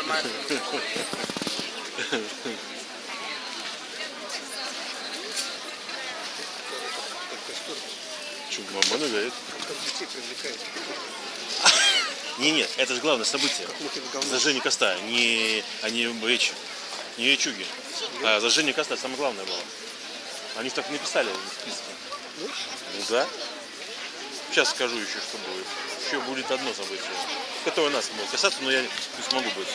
нормально. Что, мама нагорит? Как детей привлекает. Нет, это же главное событие. Зажжение костра, а не речи, не речуги. А зажжение костра самое главное было. Они же так написали в списке. Ну да. Сейчас скажу еще, что будет. Еще будет одно событие, которое нас может касаться, но я не смогу быть.